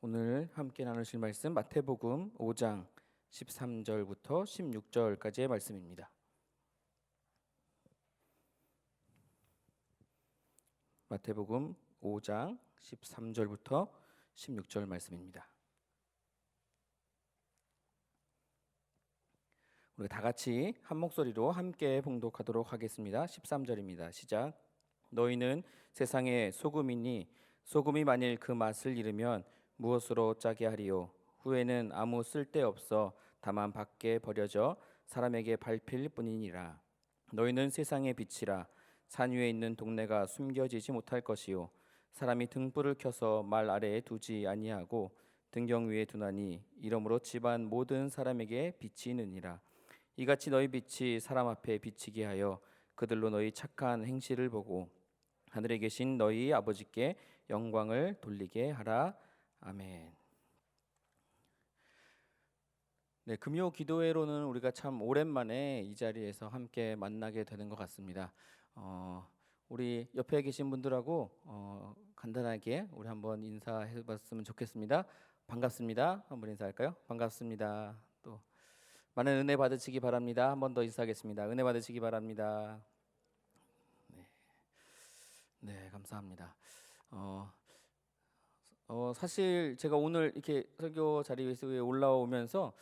오늘 함께 나누실 말씀 마태복음 5장 13절부터 16절까지의 말씀입니다. 마태복음 5장 13절부터 16절 말씀입니다. 우리 다 같이 한 목소리로 함께 봉독하도록 하겠습니다. 13절입니다. 시작. 너희는 세상의 소금이니 소금이 만일 그 맛을 잃으면 무엇으로 짜게 하리요? 후에는 아무 쓸데없어 다만 밖에 버려져 사람에게 밟힐 뿐이니라. 너희는 세상의 빛이라. 산 위에 있는 동네가 숨겨지지 못할 것이요 사람이 등불을 켜서 말 아래에 두지 아니하고 등경 위에 두나니 이러므로 집안 모든 사람에게 빛이 있느니라. 이같이 너희 빛이 사람 앞에 비치게 하여 그들로 너희 착한 행실을 보고 하늘에 계신 너희 아버지께 영광을 돌리게 하라. 아멘. 네, 금요 기도회로는 우리가 참 오랜만에 이 자리에서 함께 만나게 되는 것 같습니다. 우리 옆에 계신 분들하고 간단하게 우리 한번 인사해봤으면 좋겠습니다. 반갑습니다. 한번 인사할까요? 반갑습니다. 또 많은 은혜 받으시기 바랍니다. 한 번 더 인사하겠습니다. 은혜 받으시기 바랍니다. 네, 감사합니다. 사실 제가 오늘 이렇게 설교 자리에 올라오면서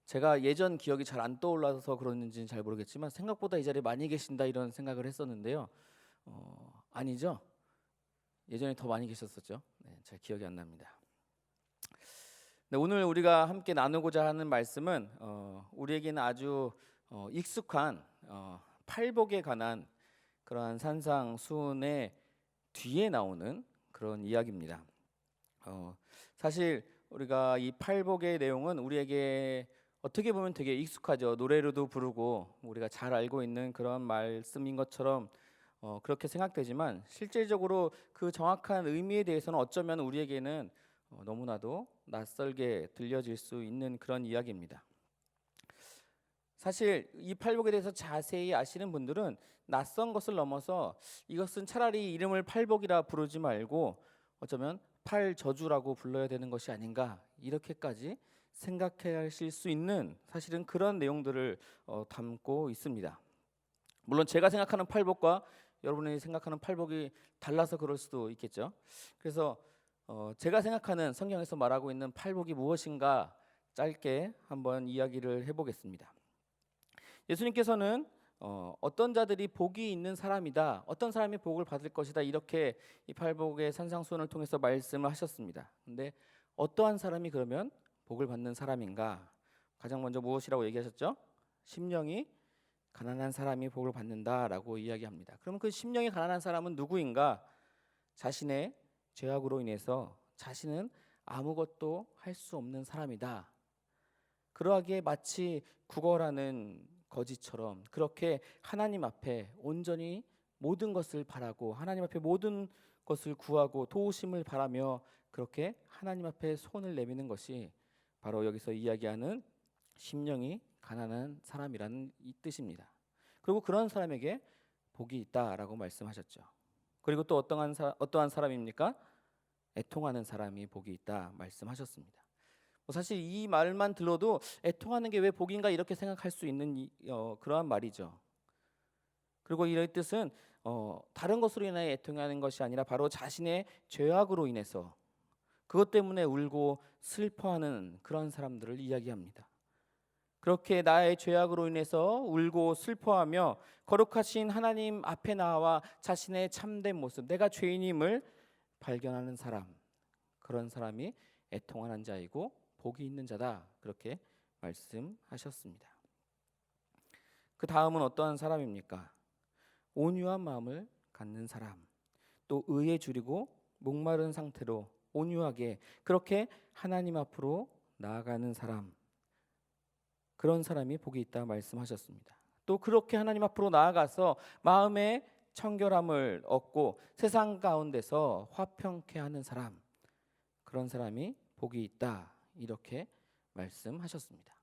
제가 예전 기억이 잘 안 떠올라서 그런지는 잘 모르겠지만 생각보다 이 자리에 많이 계신다 이런 생각을 했었는데요. 아니죠? 예전에 더 많이 계셨었죠? 네, 잘 기억이 안 납니다. 네, 오늘 우리가 함께 나누고자 하는 말씀은 우리에게는 아주 익숙한 팔복에 관한 그러한 산상수훈의 뒤에 나오는 그런 이야기입니다. 사실 우리가 이 팔복의 내용은 우리에게 어떻게 보면 되게 익숙하죠. 노래로도 부르고 우리가 잘 알고 있는 그런 말씀인 것처럼 그렇게 생각되지만 실질적으로 그 정확한 의미에 대해서는 어쩌면 우리에게는 너무나도 낯설게 들려질 수 있는 그런 이야기입니다. 사실 이 팔복에 대해서 자세히 아시는 분들은 낯선 것을 넘어서 이것은 차라리 이름을 팔복이라 부르지 말고 어쩌면 팔저주라고 불러야 되는 것이 아닌가 이렇게까지 생각하실 수 있는 사실은 그런 내용들을 담고 있습니다. 물론 제가 생각하는 팔복과 여러분이 생각하는 팔복이 달라서 그럴 수도 있겠죠. 그래서 제가 생각하는 성경에서 말하고 있는 팔복이 무엇인가 짧게 한번 이야기를 해보겠습니다. 예수님께서는 어떤 자들이 복이 있는 사람이다, 어떤 사람이 복을 받을 것이다 이렇게 이 팔복의 산상수훈을 통해서 말씀을 하셨습니다. 근데 어떠한 사람이 그러면 복을 받는 사람인가? 가장 먼저 무엇이라고 얘기하셨죠? 심령이 가난한 사람이 복을 받는다라고 이야기합니다. 그러면 그 심령이 가난한 사람은 누구인가? 자신의 죄악으로 인해서 자신은 아무것도 할 수 없는 사람이다. 그러하기에 마치 구걸하는 거지처럼 그렇게 하나님 앞에 온전히 모든 것을 바라고 하나님 앞에 모든 것을 구하고 도우심을 바라며 그렇게 하나님 앞에 손을 내미는 것이 바로 여기서 이야기하는 심령이 가난한 사람이라는 이 뜻입니다. 그리고 그런 사람에게 복이 있다라고 말씀하셨죠. 그리고 또 어떠한 사람입니까? 애통하는 사람이 복이 있다 말씀하셨습니다. 사실 이 말만 들어도 애통하는 게 왜 복인가 이렇게 생각할 수 있는 그러한 말이죠. 그리고 이의 뜻은 다른 것으로 인하여 애통하는 것이 아니라 바로 자신의 죄악으로 인해서 그것 때문에 울고 슬퍼하는 그런 사람들을 이야기합니다. 그렇게 나의 죄악으로 인해서 울고 슬퍼하며 거룩하신 하나님 앞에 나와 자신의 참된 모습, 내가 죄인임을 발견하는 사람, 그런 사람이 애통하는 자이고 복이 있는 자다 그렇게 말씀하셨습니다. 그 다음은 어떠한 사람입니까? 온유한 마음을 갖는 사람, 또 의에 줄이고 목마른 상태로 온유하게 그렇게 하나님 앞으로 나아가는 사람, 그런 사람이 복이 있다 말씀하셨습니다. 또 그렇게 하나님 앞으로 나아가서 마음의 청결함을 얻고 세상 가운데서 화평케 하는 사람, 그런 사람이 복이 있다 이렇게 말씀하셨습니다.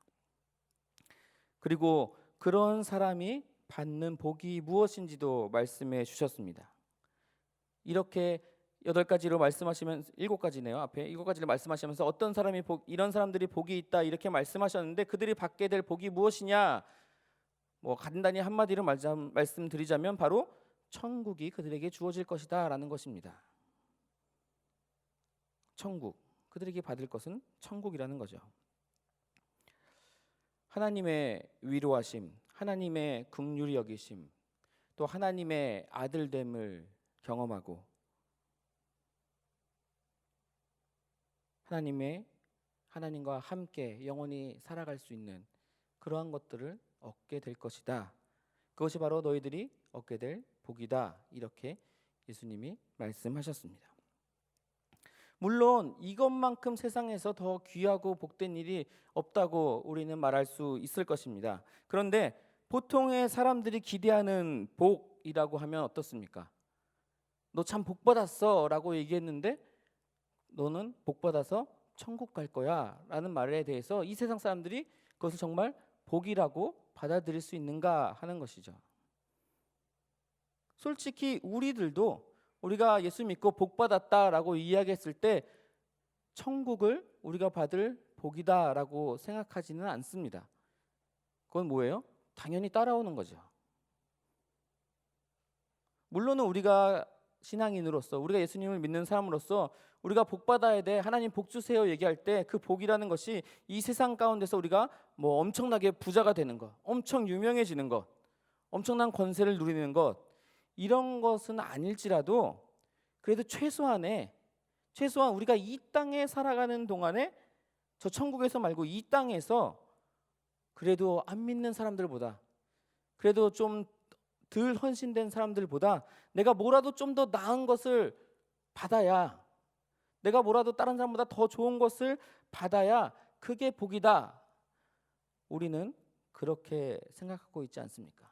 그리고 그런 사람이 받는 복이 무엇인지도 말씀해 주셨습니다. 이렇게 8가지로 말씀하시면 7가지네요. 앞에 7가지를 말씀하시면서 어떤 사람이 이런 사람들이 복이 있다 이렇게 말씀하셨는데 그들이 받게 될 복이 무엇이냐? 뭐 간단히 한마디로 말씀드리자면 바로 천국이 그들에게 주어질 것이다라는 것입니다. 천국, 그들에게 받을 것은 천국이라는 거죠. 하나님의 위로하심, 하나님의 긍휼히 여기심, 또 하나님의 아들됨을 경험하고 하나님과 함께 영원히 살아갈 수 있는 그러한 것들을 얻게 될 것이다. 그것이 바로 너희들이 얻게 될 복이다. 이렇게 예수님이 말씀하셨습니다. 물론 이것만큼 세상에서 더 귀하고 복된 일이 없다고 우리는 말할 수 있을 것입니다. 그런데 보통의 사람들이 기대하는 복이라고 하면 어떻습니까? 너 참 복 받았어 라고 얘기했는데 너는 복 받아서 천국 갈 거야 라는 말에 대해서 이 세상 사람들이 그것을 정말 복이라고 받아들일 수 있는가 하는 것이죠. 솔직히 우리가 예수 믿고 복 받았다라고 이야기했을 때 천국을 우리가 받을 복이다라고 생각하지는 않습니다. 그건 뭐예요? 당연히 따라오는 거죠. 물론은 우리가 신앙인으로서 우리가 예수님을 믿는 사람으로서 우리가 복 받아야 돼, 하나님 복 주세요 얘기할 때 그 복이라는 것이 이 세상 가운데서 우리가 뭐 엄청나게 부자가 되는 것, 엄청 유명해지는 것, 엄청난 권세를 누리는 것, 이런 것은 아닐지라도 그래도 최소한 우리가 이 땅에 살아가는 동안에 저 천국에서 말고 이 땅에서 그래도 안 믿는 사람들보다, 그래도 좀 덜 헌신된 사람들보다 내가 뭐라도 좀 더 나은 것을 받아야, 내가 뭐라도 다른 사람보다 더 좋은 것을 받아야 그게 복이다. 우리는 그렇게 생각하고 있지 않습니까?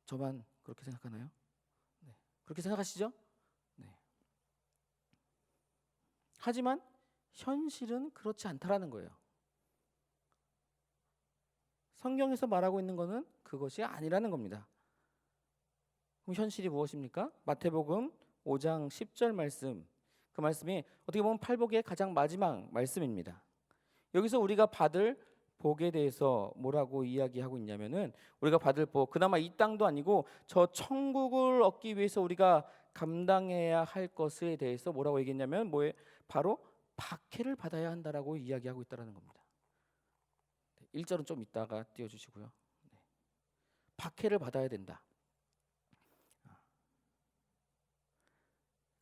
저만 그렇게 생각하나요? 네. 그렇게 생각하시죠? 네. 하지만 현실은 그렇지 않다라는 거예요. 성경에서 말하고 있는 것은 그것이 아니라는 겁니다. 그럼 현실이 무엇입니까? 마태복음 5장 10절 말씀, 그 말씀이 어떻게 보면 팔복의 가장 마지막 말씀입니다. 여기서 우리가 받을 복에 대해서 뭐라고 이야기하고 있냐면은 우리가 받을 복, 그나마 이 땅도 아니고 저 천국을 얻기 위해서 우리가 감당해야 할 것에 대해서 뭐라고 얘기했냐면 바로 박해를 받아야 한다라고 이야기하고 있다는 겁니다. 1절은 좀 이따가 띄워주시고요. 박해를 받아야 된다.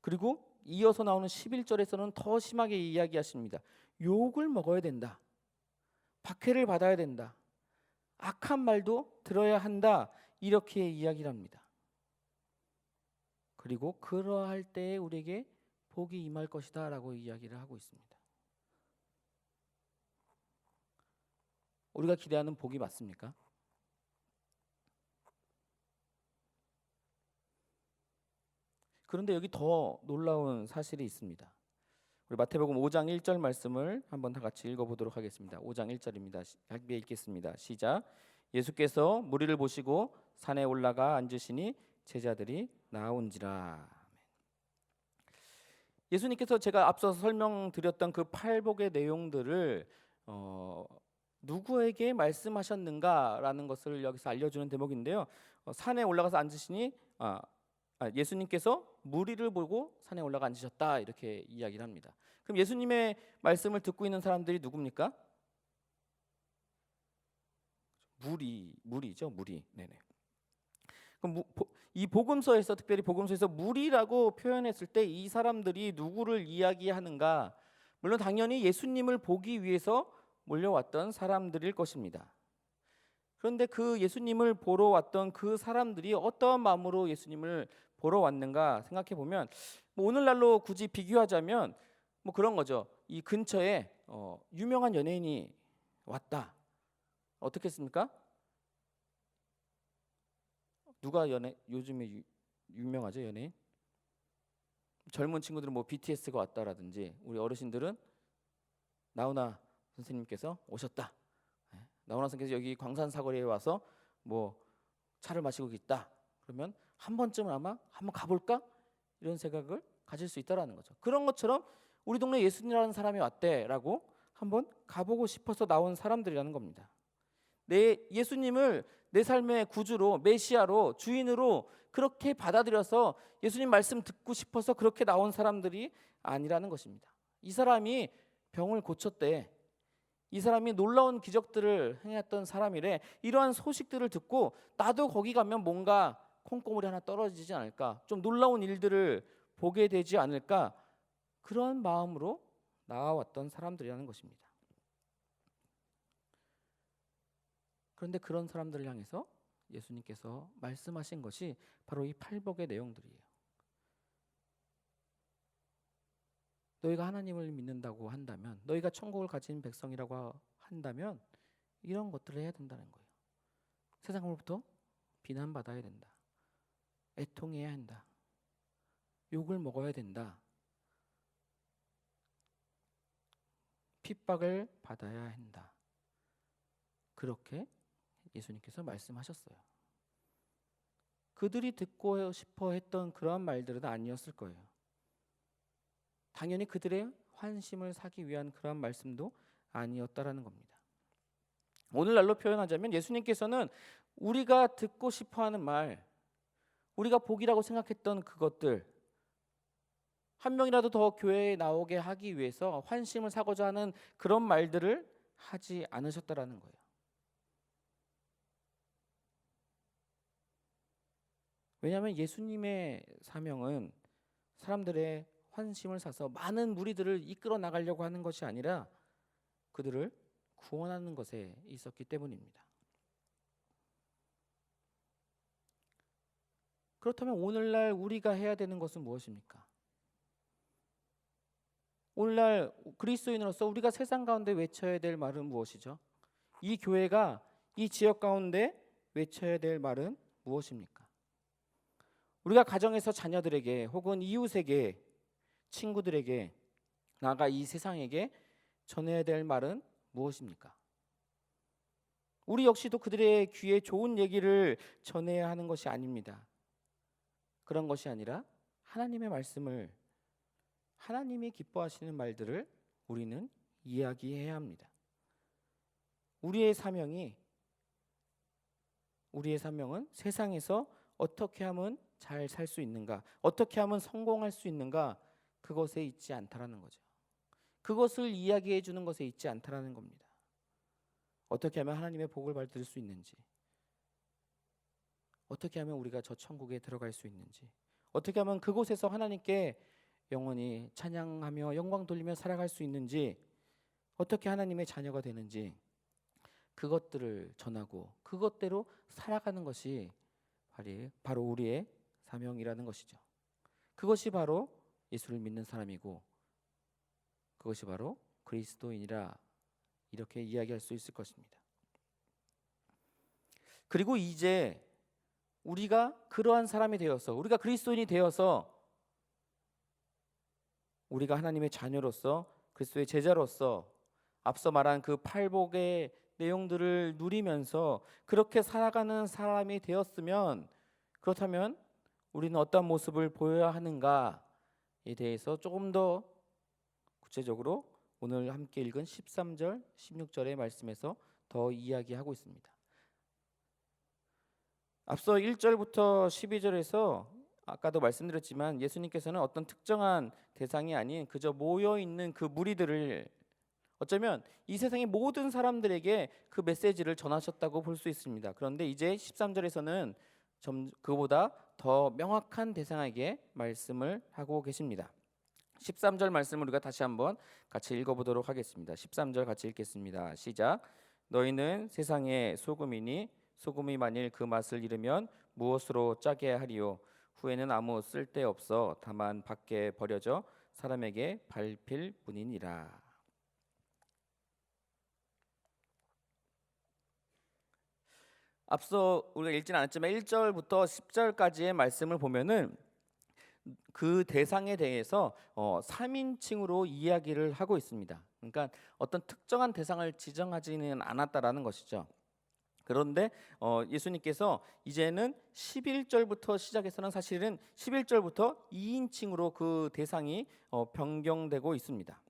그리고 이어서 나오는 11절에서는 더 심하게 이야기하십니다. 욕을 먹어야 된다. 박해를 받아야 된다. 악한 말도 들어야 한다. 이렇게 이야기를 합니다. 그리고 그러할 때에 우리에게 복이 임할 것이다 라고 이야기를 하고 있습니다. 우리가 기대하는 복이 맞습니까? 그런데 여기 더 놀라운 사실이 있습니다. 우리 마태복음 5장 1절 말씀을 한번 다 같이 읽어보도록 하겠습니다. 5장 1절입니다. 함께 읽겠습니다. 시작. 예수께서 무리를 보시고 산에 올라가 앉으시니 제자들이 나온지라. 예수님께서 제가 앞서서 설명드렸던 그 팔복의 내용들을 누구에게 말씀하셨는가라는 것을 여기서 알려주는 대목인데요. 산에 올라가서 앉으시니 예수님께서 무리를 보고 산에 올라가 앉으셨다 이렇게 이야기를 합니다. 그럼 예수님의 말씀을 듣고 있는 사람들이 누굽니까? 무리죠, 무리. 네네. 그럼 이 복음서에서 특별히 복음서에서 무리라고 표현했을 때 이 사람들이 누구를 이야기하는가? 물론 당연히 예수님을 보기 위해서 몰려왔던 사람들일 것입니다. 그런데 그 예수님을 보러 왔던 그 사람들이 어떠한 마음으로 예수님을 보러 왔는가 생각해 보면 오늘날로 굳이 비교하자면 그런 거죠. 이 근처에 유명한 연예인이 왔다. 어떻게 했습니까? 누가 요즘에 유명하죠, 연예인? 젊은 친구들은 BTS가 왔다라든지, 우리 어르신들은 나훈아 선생님께서 오셨다. 나훈아 선생님께서 여기 광산 사거리에 와서 차를 마시고 있다. 그러면 한 번쯤은 아마 한번 가볼까? 이런 생각을 가질 수 있다라는 거죠. 그런 것처럼 우리 동네 예수님이라는 사람이 왔대라고 한번 가보고 싶어서 나온 사람들이라는 겁니다. 내 예수님을 내 삶의 구주로, 메시아로, 주인으로 그렇게 받아들여서 예수님 말씀 듣고 싶어서 그렇게 나온 사람들이 아니라는 것입니다. 이 사람이 병을 고쳤대. 이 사람이 놀라운 기적들을 행했던 사람이래. 이러한 소식들을 듣고 나도 거기 가면 뭔가 콩고물이 하나 떨어지지 않을까, 좀 놀라운 일들을 보게 되지 않을까, 그런 마음으로 나와왔던 사람들이라는 것입니다. 그런데 그런 사람들을 향해서 예수님께서 말씀하신 것이 바로 이 팔복의 내용들이에요. 너희가 하나님을 믿는다고 한다면, 너희가 천국을 가진 백성이라고 한다면 이런 것들을 해야 된다는 거예요. 세상으로부터 비난받아야 된다. 애통해야 한다. 욕을 먹어야 된다. 핍박을 받아야 한다. 그렇게 예수님께서 말씀하셨어요. 그들이 듣고 싶어 했던 그런 말들은 아니었을 거예요. 당연히 그들의 환심을 사기 위한 그런 말씀도 아니었다라는 겁니다. 오늘날로 표현하자면 예수님께서는 우리가 듣고 싶어하는 말, 우리가 복이라고 생각했던 그것들, 한 명이라도 더 교회에 나오게 하기 위해서 환심을 사고자 하는 그런 말들을 하지 않으셨다라는 거예요. 왜냐하면 예수님의 사명은 사람들의 환심을 사서 많은 무리들을 이끌어 나가려고 하는 것이 아니라 그들을 구원하는 것에 있었기 때문입니다. 그렇다면 오늘날 우리가 해야 되는 것은 무엇입니까? 오늘날 그리스도인으로서 우리가 세상 가운데 외쳐야 될 말은 무엇이죠? 이 교회가 이 지역 가운데 외쳐야 될 말은 무엇입니까? 우리가 가정에서 자녀들에게 혹은 이웃에게, 친구들에게, 나아가 이 세상에게 전해야 될 말은 무엇입니까? 우리 역시도 그들의 귀에 좋은 얘기를 전해야 하는 것이 아닙니다. 그런 것이 아니라 하나님의 말씀을, 하나님이 기뻐하시는 말들을 우리는 이야기해야 합니다. 우리의 사명은 세상에서 어떻게 하면 잘 살 수 있는가, 어떻게 하면 성공할 수 있는가, 그것에 있지 않다라는 거죠. 그것을 이야기해 주는 것에 있지 않다라는 겁니다. 어떻게 하면 하나님의 복을 받을 수 있는지, 어떻게 하면 우리가 저 천국에 들어갈 수 있는지, 어떻게 하면 그곳에서 하나님께 영원히 찬양하며 영광 돌리며 살아갈 수 있는지, 어떻게 하나님의 자녀가 되는지, 그것들을 전하고 그것대로 살아가는 것이 바로 우리의 사명이라는 것이죠. 그것이 바로 예수를 믿는 사람이고 그것이 바로 그리스도인이라 이렇게 이야기할 수 있을 것입니다. 그리고 이제 우리가 그러한 사람이 되어서, 우리가 그리스도인이 되어서, 우리가 하나님의 자녀로서, 그리스도의 제자로서 앞서 말한 그 팔복의 내용들을 누리면서 그렇게 살아가는 사람이 되었으면, 그렇다면 우리는 어떤 모습을 보여야 하는가에 대해서 조금 더 구체적으로 오늘 함께 읽은 13절, 16절의 말씀에서 더 이야기하고 있습니다. 앞서 1절부터 12절에서 아까도 말씀드렸지만 예수님께서는 어떤 특정한 대상이 아닌 그저 모여있는 그 무리들을, 어쩌면 이 세상의 모든 사람들에게 그 메시지를 전하셨다고 볼 수 있습니다. 그런데 이제 13절에서는 그보다 더 명확한 대상에게 말씀을 하고 계십니다. 13절 말씀을 우리가 다시 한번 같이 읽어보도록 하겠습니다. 13절 같이 읽겠습니다. 시작. 너희는 세상의 소금이니 소금이 만일 그 맛을 잃으면 무엇으로 짜게 하리요? 후에는 아무 쓸데없어 다만 밖에 버려져 사람에게 밟힐 뿐이니라. 앞서 우리가 읽지는 않았지만 1절부터 10절까지의 말씀을 보면은 그 대상에 대해서 3인칭으로 이야기를 하고 있습니다. 그러니까 어떤 특정한 대상을 지정하지는 않았다라는 것이죠. 그런데 예수님께서 이제는 11절부터 시작해서는 사실은 11절부터 2인칭으로 그 대상이 변경되고 있습니다.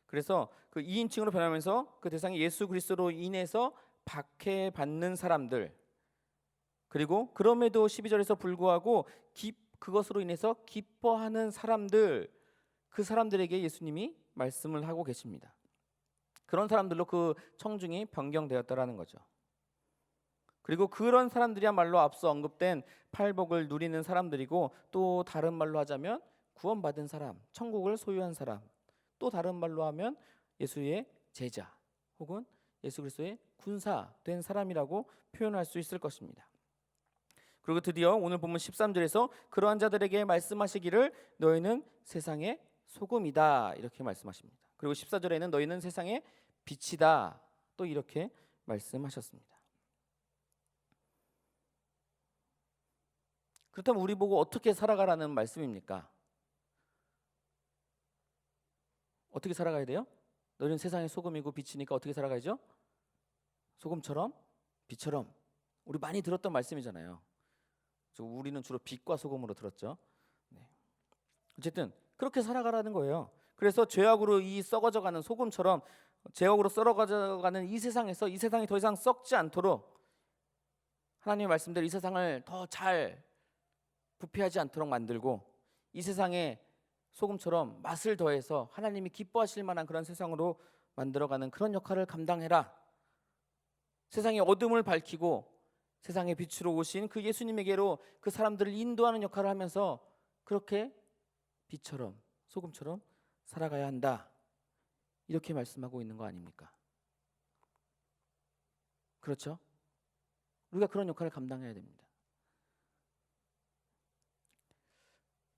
그래서 그 2인칭으로 변하면서 그 대상이 예수 그리스도로 인해서 박해받는 사람들, 그리고 그럼에도 12절에서 불구하고 그것으로 인해서 기뻐하는 사람들, 그 사람들에게 예수님이 말씀을 하고 계십니다. 그런 사람들로 그 청중이 변경되었다라는 거죠. 그리고 그런 사람들이야말로 앞서 언급된 팔복을 누리는 사람들이고, 또 다른 말로 하자면 구원받은 사람, 천국을 소유한 사람, 또 다른 말로 하면 예수의 제자 혹은 예수 그리스도의 군사 된 사람이라고 표현할 수 있을 것입니다. 그리고 드디어 오늘 본문 13절에서 그러한 자들에게 말씀하시기를 너희는 세상의 소금이다 이렇게 말씀하십니다. 그리고 14절에는 너희는 세상의 빛이다 또 이렇게 말씀하셨습니다. 그렇다면 우리 보고 어떻게 살아가라는 말씀입니까? 어떻게 살아가야 돼요? 너희는 세상의 소금이고 빛이니까 어떻게 살아가야죠? 소금처럼 빛처럼. 우리 많이 들었던 말씀이잖아요. 우리는 주로 빛과 소금으로 들었죠. 네. 어쨌든 그렇게 살아가라는 거예요. 그래서 죄악으로 이 썩어져가는 소금처럼 죄악으로 썩어져가는 이 세상에서 이 세상이 더 이상 썩지 않도록 하나님의 말씀대로 이 세상을 더 잘 부패하지 않도록 만들고, 이 세상에 소금처럼 맛을 더해서 하나님이 기뻐하실 만한 그런 세상으로 만들어가는 그런 역할을 감당해라. 세상의 어둠을 밝히고 세상의 빛으로 오신 그 예수님에게로 그 사람들을 인도하는 역할을 하면서 그렇게 빛처럼 소금처럼 살아가야 한다. 이렇게 말씀하고 있는 거 아닙니까? 그렇죠? 우리가 그런 역할을 감당해야 됩니다.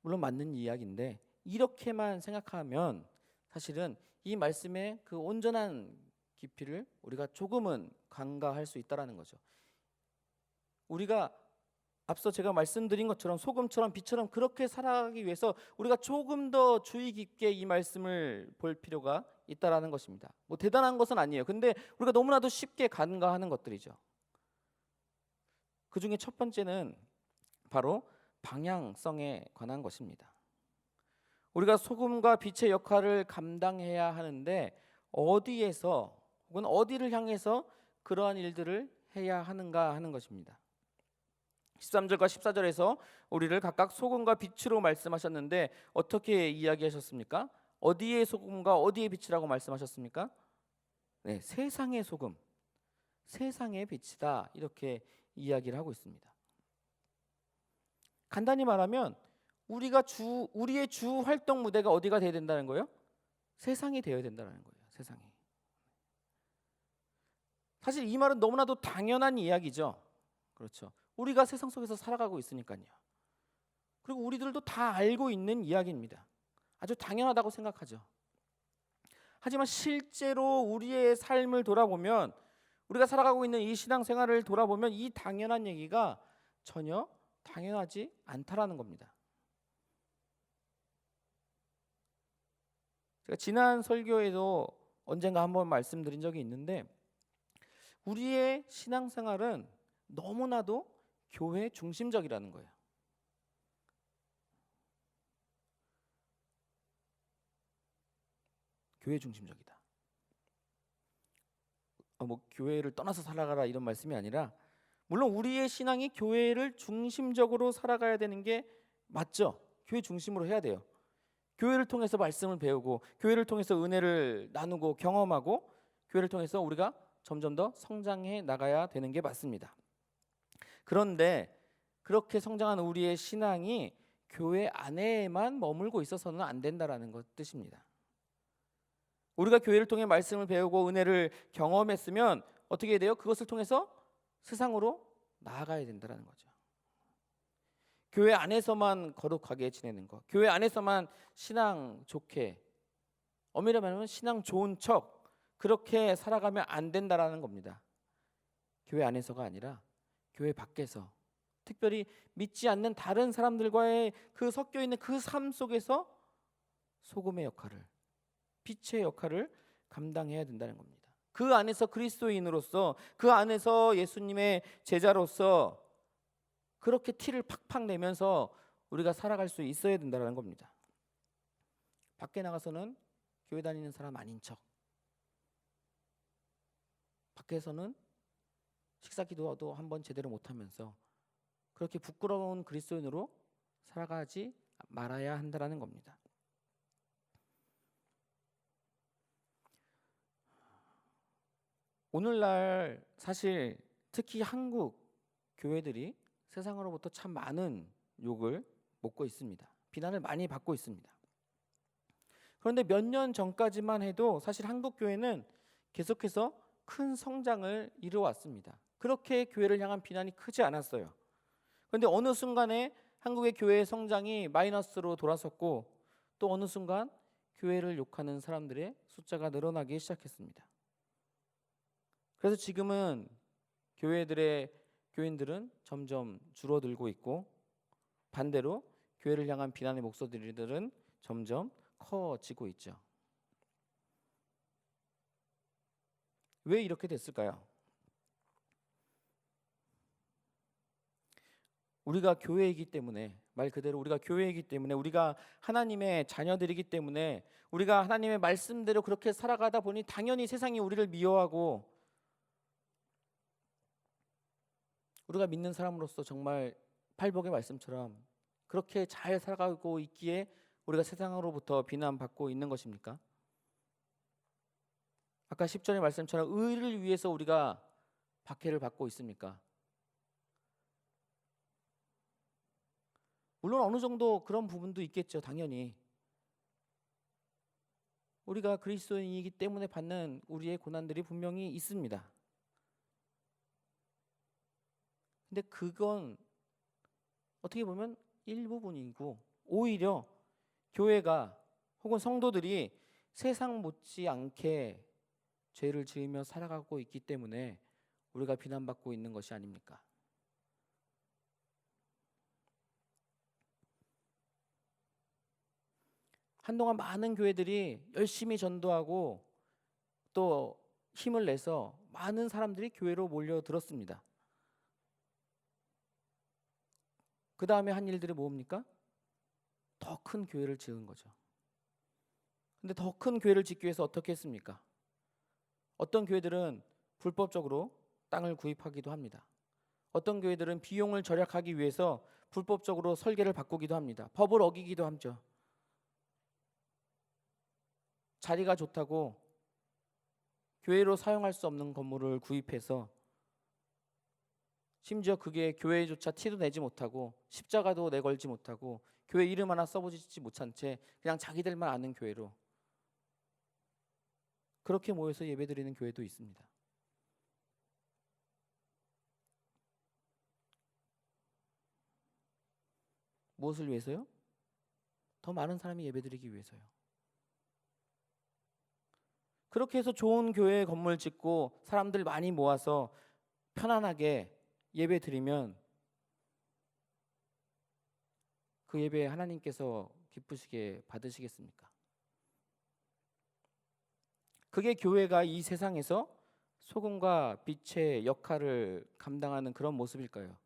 물론 맞는 이야기인데 이렇게만 생각하면 사실은 이 말씀의 그 온전한 깊이를 우리가 조금은 간과할 수 있다라는 거죠. 우리가 앞서 제가 말씀드린 것처럼 소금처럼 빛처럼 그렇게 살아가기 위해서 우리가 조금 더 주의 깊게 이 말씀을 볼 필요가 있다라는 것입니다. 뭐 대단한 것은 아니에요. 근데 우리가 너무나도 쉽게 간과하는 것들이죠. 그 중에 첫 번째는 바로 방향성에 관한 것입니다. 우리가 소금과 빛의 역할을 감당해야 하는데 어디에서 혹은 어디를 향해서 그러한 일들을 해야 하는가 하는 것입니다. 13절과 14절에서 우리를 각각 소금과 빛으로 말씀하셨는데 어떻게 이야기하셨습니까? 어디의 소금과 어디의 빛이라고 말씀하셨습니까? 네, 세상의 소금, 세상의 빛이다 이렇게 이야기를 하고 있습니다. 간단히 말하면 우리의 주 활동 무대가 어디가 되어야 된다는 거예요? 세상이 되어야 된다는 거예요. 세상이. 사실 이 말은 너무나도 당연한 이야기죠. 그렇죠. 우리가 세상 속에서 살아가고 있으니까요. 그리고 우리들도 다 알고 있는 이야기입니다. 아주 당연하다고 생각하죠. 하지만 실제로 우리의 삶을 돌아보면, 우리가 살아가고 있는 이 신앙생활을 돌아보면 이 당연한 얘기가 전혀 당연하지 않다라는 겁니다. 제가 지난 설교에도 언젠가 한번 말씀드린 적이 있는데 우리의 신앙생활은 너무나도 교회 중심적이라는 거예요. 교회 중심적이다. 뭐 교회를 떠나서 살아가라 이런 말씀이 아니라, 물론 우리의 신앙이 교회를 중심적으로 살아가야 되는 게 맞죠. 교회 중심으로 해야 돼요. 교회를 통해서 말씀을 배우고 교회를 통해서 은혜를 나누고 경험하고 교회를 통해서 우리가 점점 더 성장해 나가야 되는 게 맞습니다. 그런데 그렇게 성장한 우리의 신앙이 교회 안에만 머물고 있어서는 안 된다라는 것 뜻입니다. 우리가 교회를 통해 말씀을 배우고 은혜를 경험했으면 어떻게 해야 돼요? 그것을 통해서 세상으로 나아가야 된다는 거죠. 교회 안에서만 거룩하게 지내는 것, 교회 안에서만 신앙 좋게, 엄밀히 말하면 신앙 좋은 척 그렇게 살아가면 안 된다라는 겁니다. 교회 안에서가 아니라 교회 밖에서, 특별히 믿지 않는 다른 사람들과의 그 섞여 있는 그 삶 속에서 소금의 역할을, 빛의 역할을 감당해야 된다는 겁니다. 그 안에서 그리스도인으로서, 그 안에서 예수님의 제자로서 그렇게 티를 팍팍 내면서 우리가 살아갈 수 있어야 된다는 겁니다. 밖에 나가서는 교회 다니는 사람 아닌 척, 밖에서는 식사 기도도 한번 제대로 못하면서 그렇게 부끄러운 그리스도인으로 살아가지 말아야 한다는 겁니다. 오늘날 사실 특히 한국 교회들이 세상으로부터 참 많은 욕을 먹고 있습니다. 비난을 많이 받고 있습니다. 그런데 몇 년 전까지만 해도 사실 한국 교회는 계속해서 큰 성장을 이루어왔습니다. 그렇게 교회를 향한 비난이 크지 않았어요. 그런데 어느 순간에 한국의 교회의 성장이 마이너스로 돌아섰고, 또 어느 순간 교회를 욕하는 사람들의 숫자가 늘어나기 시작했습니다. 그래서 지금은 교인들은 점점 줄어들고 있고, 반대로 교회를 향한 비난의 목소리들은 점점 커지고 있죠. 왜 이렇게 됐을까요? 우리가 교회이기 때문에, 말 그대로 우리가 교회이기 때문에, 우리가 하나님의 자녀들이기 때문에, 우리가 하나님의 말씀대로 그렇게 살아가다 보니 당연히 세상이 우리를 미워하고, 우리가 믿는 사람으로서 정말 팔복의 말씀처럼 그렇게 잘 살아가고 있기에 우리가 세상으로부터 비난받고 있는 것입니까? 아까 10절의 말씀처럼 의를 위해서 우리가 박해를 받고 있습니까? 물론 어느 정도 그런 부분도 있겠죠. 당연히 우리가 그리스도인이기 때문에 받는 우리의 고난들이 분명히 있습니다. 근데 그건 어떻게 보면 일부분이고, 오히려 교회가 혹은 성도들이 세상 못지않게 죄를 지으며 살아가고 있기 때문에 우리가 비난받고 있는 것이 아닙니까? 한동안 많은 교회들이 열심히 전도하고 또 힘을 내서 많은 사람들이 교회로 몰려들었습니다. 그 다음에 한 일들이 뭡니까? 더 큰 교회를 지은 거죠. 근데 더 큰 교회를 짓기 위해서 어떻게 했습니까? 어떤 교회들은 불법적으로 땅을 구입하기도 합니다. 어떤 교회들은 비용을 절약하기 위해서 불법적으로 설계를 바꾸기도 합니다. 법을 어기기도 하죠. 자리가 좋다고 교회로 사용할 수 없는 건물을 구입해서, 심지어 그게 교회조차 티도 내지 못하고 십자가도 내걸지 못하고 교회 이름 하나 써보지 못한 채 그냥 자기들만 아는 교회로 그렇게 모여서 예배드리는 교회도 있습니다. 무엇을 위해서요? 더 많은 사람이 예배드리기 위해서요. 그렇게 해서 좋은 교회 건물 짓고 사람들 많이 모아서 편안하게 예배 드리면 그 예배 하나님께서 기쁘시게 받으시겠습니까? 그게 교회가 이 세상에서 소금과 빛의 역할을 감당하는 그런 모습일까요?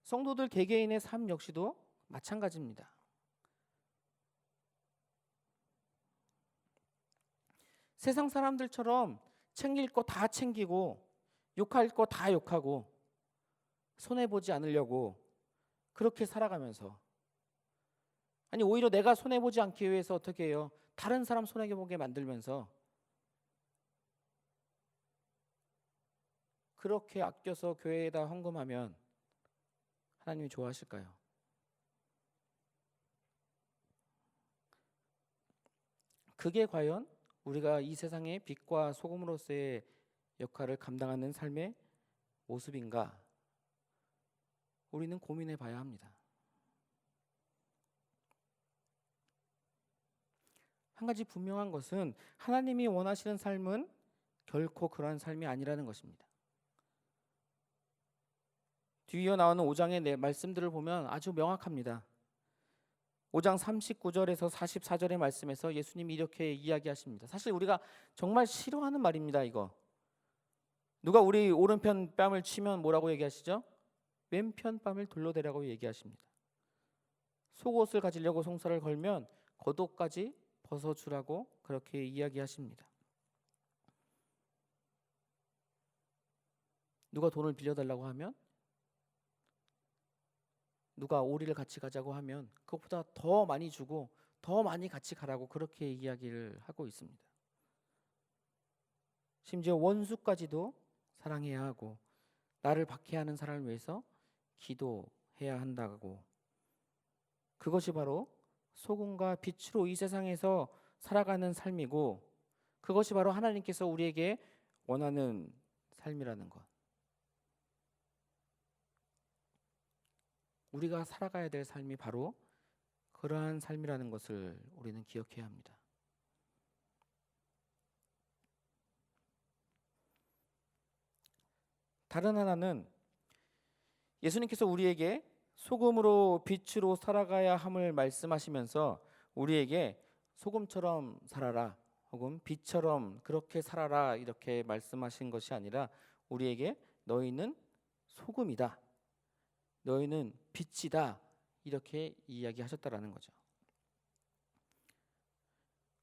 성도들 개개인의 삶 역시도 마찬가지입니다. 세상 사람들처럼 챙길 거 다 챙기고 욕할 거 다 욕하고 손해보지 않으려고 그렇게 살아가면서, 아니 오히려 내가 손해보지 않기 위해서 어떻게 해요? 다른 사람 손해보게 만들면서 그렇게 아껴서 교회에다 헌금하면 하나님이 좋아하실까요? 그게 과연 우리가 이 세상의 빛과 소금으로서의 역할을 감당하는 삶의 모습인가? 우리는 고민해 봐야 합니다. 한 가지 분명한 것은 하나님이 원하시는 삶은 결코 그러한 삶이 아니라는 것입니다. 뒤이어 나오는 5장의 말씀들을 보면 아주 명확합니다. 5장 39절에서 44절의 말씀에서 예수님이 이렇게 이야기하십니다. 사실 우리가 정말 싫어하는 말입니다. 이거 누가 우리 오른편 뺨을 치면 뭐라고 얘기하시죠? 왼편 뺨을 돌려 대라고 얘기하십니다. 속옷을 가지려고 송사를 걸면 겉옷까지 벗어주라고 그렇게 이야기하십니다. 누가 돈을 빌려달라고 하면, 누가 오리를 같이 가자고 하면 그것보다 더 많이 주고 더 많이 같이 가라고 그렇게 이야기를 하고 있습니다. 심지어 원수까지도 사랑해야 하고 나를 박해하는 사람을 위해서 기도해야 한다고. 그것이 바로 소금과 빛으로 이 세상에서 살아가는 삶이고, 그것이 바로 하나님께서 우리에게 원하는 삶이라는 것. 우리가 살아가야 될 삶이 바로 그러한 삶이라는 것을 우리는 기억해야 합니다. 다른 하나는 예수님께서 우리에게 소금으로 빛으로 살아가야 함을 말씀하시면서 우리에게 소금처럼 살아라 혹은 빛처럼 그렇게 살아라 이렇게 말씀하신 것이 아니라 우리에게 너희는 소금이다, 너희는 빛이다 이렇게 이야기하셨다라는 거죠.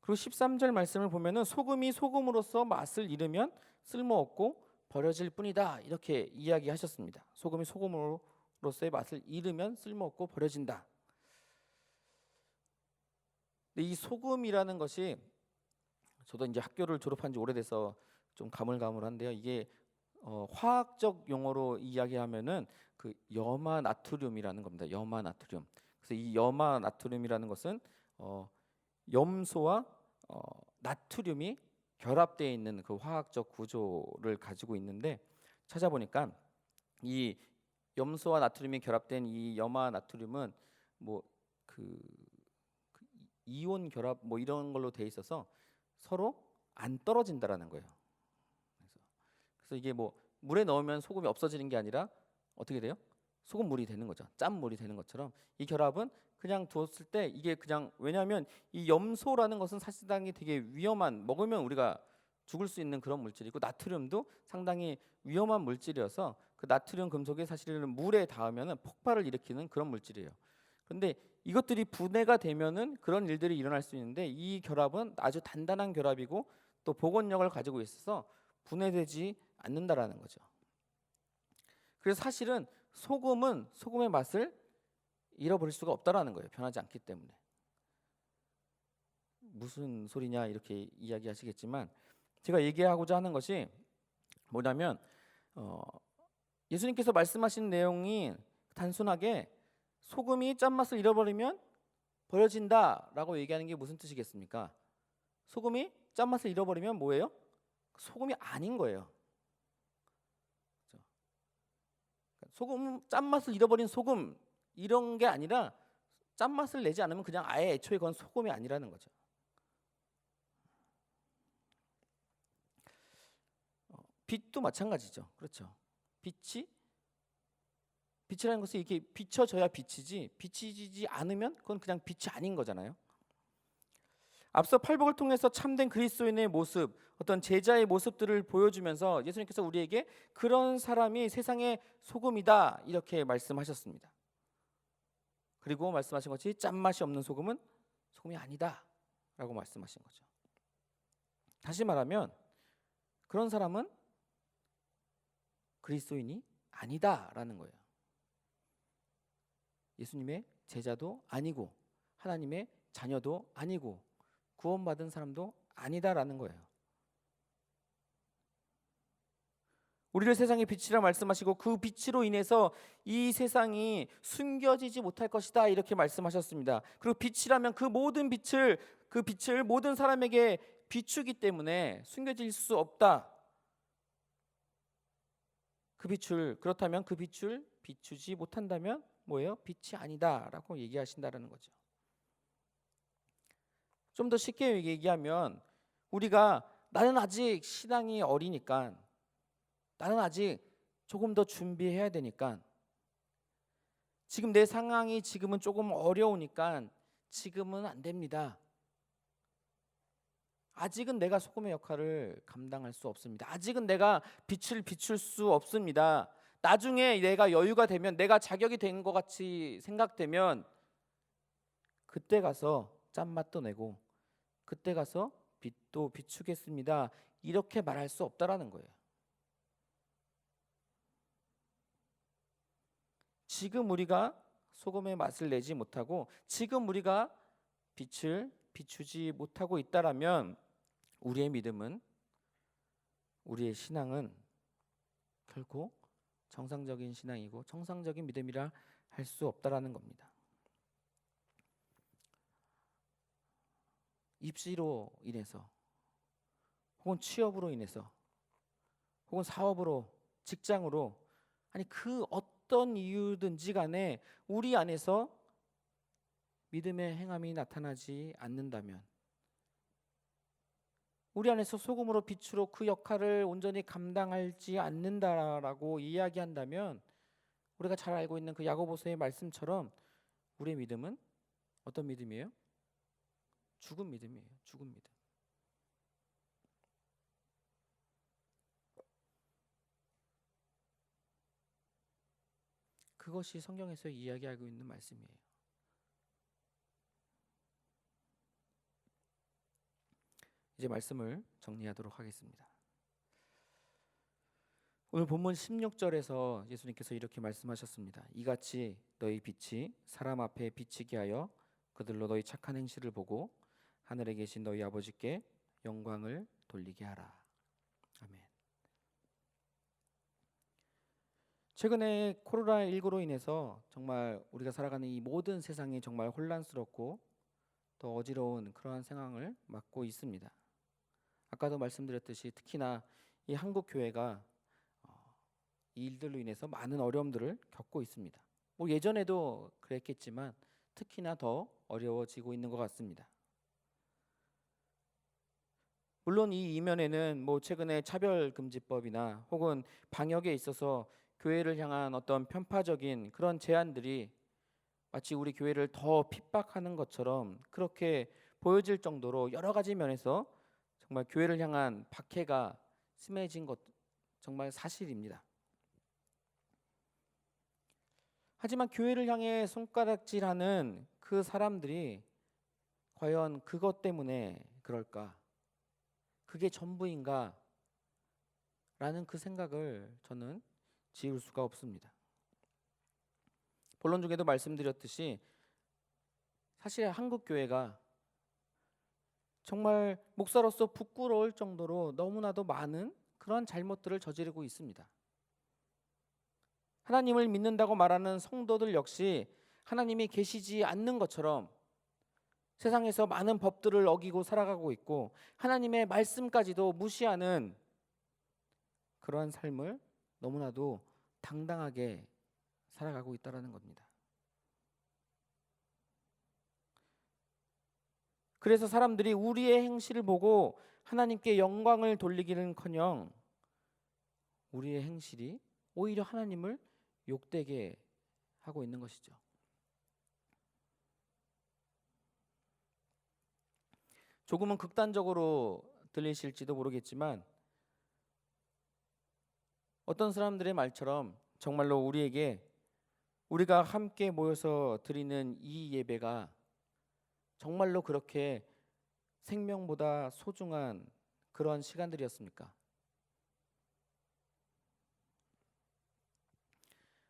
그리고 13절 말씀을 보면은 소금이 소금으로서 맛을 잃으면 쓸모없고 버려질 뿐이다 이렇게 이야기하셨습니다. 소금이 소금으로서의 맛을 잃으면 쓸모없고 버려진다. 근데 이 소금이라는 것이, 저도 이제 학교를 졸업한 지 오래돼서 좀 가물가물한데요. 이게 화학적 용어로 이야기하면은 그 염화 나트륨이라는 겁니다. 염화 나트륨. 그래서 이 염화 나트륨이라는 것은 염소와 나트륨이 결합되어 있는 그 화학적 구조를 가지고 있는데, 찾아보니까 이 염소와 나트륨이 결합된 이 염화 나트륨은 그 이온 결합 이런 걸로 돼 있어서 서로 안 떨어진다라는 거예요. 그래서 이게 물에 넣으면 소금이 없어지는 게 아니라 어떻게 돼요? 소금물이 되는 거죠. 짠물이 되는 것처럼 이 결합은 그냥 두었을 때 이게 그냥, 왜냐하면 이 염소라는 것은 사실상이 되게 위험한, 먹으면 우리가 죽을 수 있는 그런 물질이고, 나트륨도 상당히 위험한 물질이어서 그 나트륨 금속이 사실은 물에 닿으면 폭발을 일으키는 그런 물질이에요. 그런데 이것들이 분해가 되면은 그런 일들이 일어날 수 있는데, 이 결합은 아주 단단한 결합이고 또 복원력을 가지고 있어서 분해되지 않는다라는 거죠. 그래서 사실은 소금은 소금의 맛을 잃어버릴 수가 없다라는 거예요. 변하지 않기 때문에. 무슨 소리냐 이렇게 이야기하시겠지만, 제가 얘기하고자 하는 것이 뭐냐면 예수님께서 말씀하신 내용이 단순하게 소금이 짠맛을 잃어버리면 버려진다라고 얘기하는 게 무슨 뜻이겠습니까? 소금이 짠맛을 잃어버리면 뭐예요? 소금이 아닌 거예요. 소금, 짠맛을 잃어버린 소금 이런 게 아니라, 짠맛을 내지 않으면 그냥 아예 애초에 그건 소금이 아니라는 거죠. 빛도 마찬가지죠. 그렇죠. 빛이라는 것은 이렇게 비춰져야 빛이지, 비치지 않으면 그건 그냥 빛이 아닌 거잖아요. 앞서 팔복을 통해서 참된 그리스도인의 모습, 어떤 제자의 모습들을 보여주면서 예수님께서 우리에게 그런 사람이 세상의 소금이다 이렇게 말씀하셨습니다. 그리고 말씀하신 것이 짠맛이 없는 소금은 소금이 아니다 라고 말씀하신 거죠. 다시 말하면 그런 사람은 그리스도인이 아니다라는 거예요. 예수님의 제자도 아니고 하나님의 자녀도 아니고 구원받은 사람도 아니다라는 거예요. 우리를 세상의 빛이라 말씀하시고 그 빛으로 인해서 이 세상이 숨겨지지 못할 것이다 이렇게 말씀하셨습니다. 그리고 빛이라면 그 빛을 모든 사람에게 비추기 때문에 숨겨질 수 없다. 그렇다면 그 빛을 비추지 못한다면 뭐예요? 빛이 아니다라고 얘기하신다라는 거죠. 좀 더 쉽게 얘기하면, 우리가 나는 아직 신앙이 어리니까, 나는 아직 조금 더 준비해야 되니까, 지금 내 상황이 지금은 조금 어려우니까 지금은 안 됩니다. 아직은 내가 소금의 역할을 감당할 수 없습니다. 아직은 내가 빛을 비출 수 없습니다. 나중에 내가 여유가 되면, 내가 자격이 된 것 같이 생각되면 그때 가서 짠맛도 내고 그때 가서 빛도 비추겠습니다. 이렇게 말할 수 없다라는 거예요. 지금 우리가 소금의 맛을 내지 못하고 지금 우리가 빛을 비추지 못하고 있다라면 우리의 믿음은, 우리의 신앙은 결코 정상적인 신앙이고 정상적인 믿음이라 할 수 없다라는 겁니다. 입시로 인해서 혹은 취업으로 인해서 혹은 사업으로, 직장으로, 아니 그 어떤 이유든지 간에 우리 안에서 믿음의 행함이 나타나지 않는다면, 우리 안에서 소금으로 빛으로 그 역할을 온전히 감당하지 않는다라고 이야기한다면 우리가 잘 알고 있는 그 야고보서의 말씀처럼 우리의 믿음은 어떤 믿음이에요? 죽은 믿음이에요. 죽은 믿음. 그것이 성경에서 이야기하고 있는 말씀이에요. 이제 말씀을 정리하도록 하겠습니다. 오늘 본문 16절에서 예수님께서 이렇게 말씀하셨습니다. 이같이 너희 빛이 사람 앞에 비치게 하여 그들로 너희 착한 행실을 보고 하늘에 계신 너희 아버지께 영광을 돌리게 하라. 아멘. 최근에 코로나19로 인해서 정말 우리가 살아가는 이 모든 세상이 정말 혼란스럽고 더 어지러운 그러한 상황을 맞고 있습니다. 아까도 말씀드렸듯이 특히나 이 한국 교회가 이 일들로 인해서 많은 어려움들을 겪고 있습니다. 뭐 예전에도 그랬겠지만 특히나 더 어려워지고 있는 것 같습니다. 물론 이 이면에는 뭐 최근에 차별금지법이나 혹은 방역에 있어서 교회를 향한 어떤 편파적인 그런 제안들이 마치 우리 교회를 더 핍박하는 것처럼 그렇게 보여질 정도로 여러 가지 면에서 정말 교회를 향한 박해가 심해진 것 정말 사실입니다. 하지만 교회를 향해 손가락질하는 그 사람들이 과연 그것 때문에 그럴까? 그게 전부인가? 라는 그 생각을 저는 지울 수가 없습니다. 본론 중에도 말씀드렸듯이 사실 한국 교회가 정말 목사로서 부끄러울 정도로 너무나도 많은 그런 잘못들을 저지르고 있습니다. 하나님을 믿는다고 말하는 성도들 역시 하나님이 계시지 않는 것처럼 세상에서 많은 법들을 어기고 살아가고 있고 하나님의 말씀까지도 무시하는 그러한 삶을 너무나도 당당하게 살아가고 있다는 겁니다. 그래서 사람들이 우리의 행실을 보고 하나님께 영광을 돌리기는커녕 우리의 행실이 오히려 하나님을 욕되게 하고 있는 것이죠. 조금은 극단적으로 들리실지도 모르겠지만 어떤 사람들의 말처럼 정말로 우리에게 우리가 함께 모여서 드리는 이 예배가 정말로 그렇게 생명보다 소중한 그런 시간들이었습니까?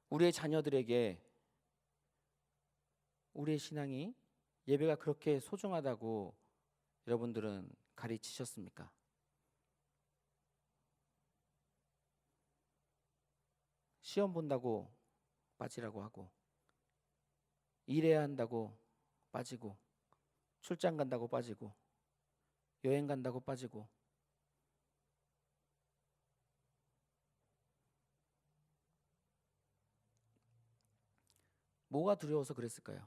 우리의 자녀들에게 우리의 신앙이, 예배가 그렇게 소중하다고 여러분들은 가르치셨습니까? 시험 본다고 빠지라고 하고, 일해야 한다고 빠지고, 출장 간다고 빠지고, 여행 간다고 빠지고, 뭐가 두려워서 그랬을까요?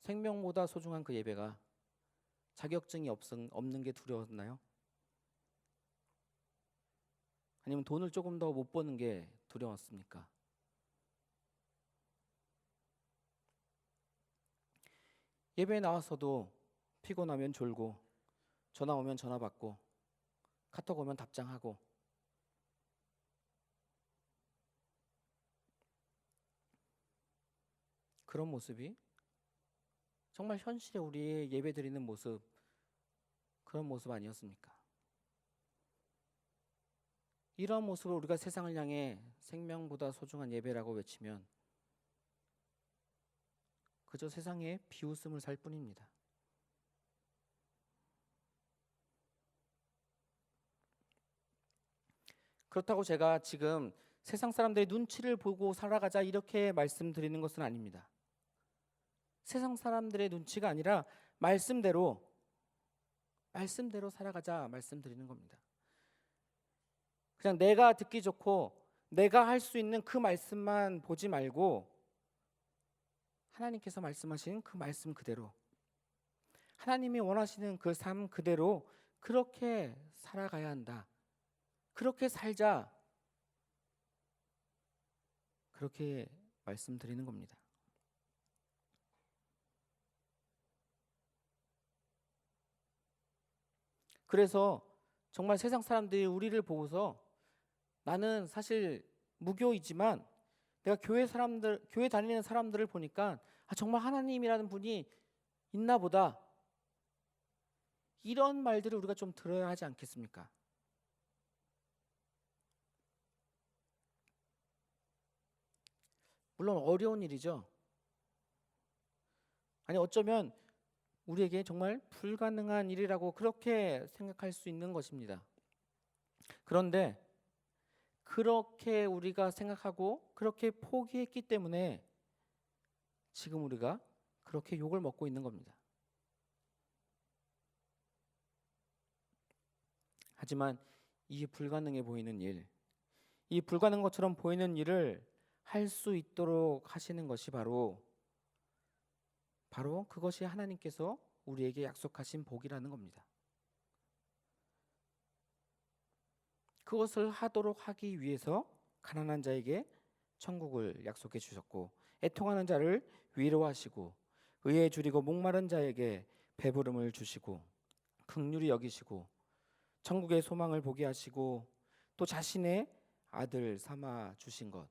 생명보다 소중한 그 예배가 자격증이 없는 게 두려웠나요? 아니면 돈을 조금 더 못 버는 게 두려웠습니까? 예배에 나와서도 피곤하면 졸고, 전화 오면 전화 받고, 카톡 오면 답장하고, 그런 모습이 정말 현실에 우리의 예배 드리는 모습, 그런 모습 아니었습니까? 이런 모습을 우리가 세상을 향해 생명보다 소중한 예배라고 외치면 그저 세상에 비웃음을 살 뿐입니다. 그렇다고 제가 지금 세상 사람들의 눈치를 보고 살아가자 이렇게 말씀드리는 것은 아닙니다. 세상 사람들의 눈치가 아니라 말씀대로 살아가자 말씀드리는 겁니다. 그냥 내가 듣기 좋고 내가 할 수 있는 그 말씀만 보지 말고 하나님께서 말씀하신 그 말씀 그대로, 하나님이 원하시는 그 삶 그대로 그렇게 살아가야 한다. 그렇게 살자. 그렇게 말씀드리는 겁니다. 그래서 정말 세상 사람들이 우리를 보고서 나는 사실 무교이지만 내가 교회 다니는 사람들을 보니까 정말 하나님이라는 분이 있나 보다. 이런 말들을 우리가 좀 들어야 하지 않겠습니까? 물론 어려운 일이죠. 아니 어쩌면 우리에게 정말 불가능한 일이라고 그렇게 생각할 수 있는 것입니다. 그런데 그렇게 우리가 생각하고 그렇게 포기했기 때문에 지금 우리가 그렇게 욕을 먹고 있는 겁니다. 하지만 이 불가능해 보이는 일, 이 불가능한 것처럼 보이는 일을 할 수 있도록 하시는 것이 바로 그것이 하나님께서 우리에게 약속하신 복이라는 겁니다. 그것을 하도록 하기 위해서 가난한 자에게 천국을 약속해 주셨고, 애통하는 자를 위로하시고, 의에 줄이고 목마른 자에게 배부름을 주시고, 긍휼히 여기시고, 천국의 소망을 보게 하시고, 또 자신의 아들 삼아 주신 것,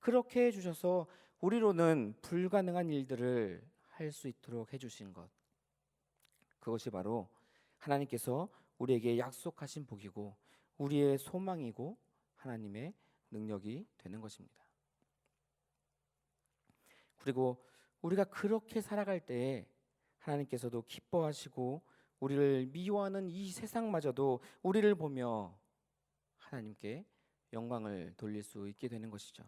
그렇게 해주셔서 우리로는 불가능한 일들을 할 수 있도록 해주신 것, 그것이 바로 하나님께서 우리에게 약속하신 복이고 우리의 소망이고 하나님의 능력이 되는 것입니다. 그리고 우리가 그렇게 살아갈 때에 하나님께서도 기뻐하시고 우리를 미워하는 이 세상마저도 우리를 보며 하나님께 영광을 돌릴 수 있게 되는 것이죠.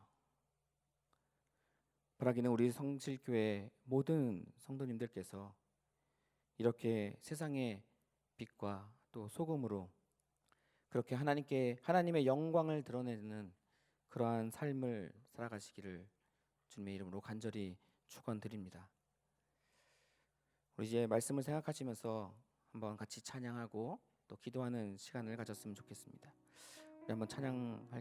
바라기는 우리 성실교회 모든 성도님들께서 이렇게 세상의 빛과 또 소금으로 그렇게 하나님의 영광을 드러내는 그러한 삶을 살아가시기를 주님의 이름으로 간절히 축원드립니다. 우리 이제 말씀을 생각하시면서 한번 같이 찬양하고 또 기도하는 시간을 가졌으면 좋겠습니다. 우리 한번 찬양할까요?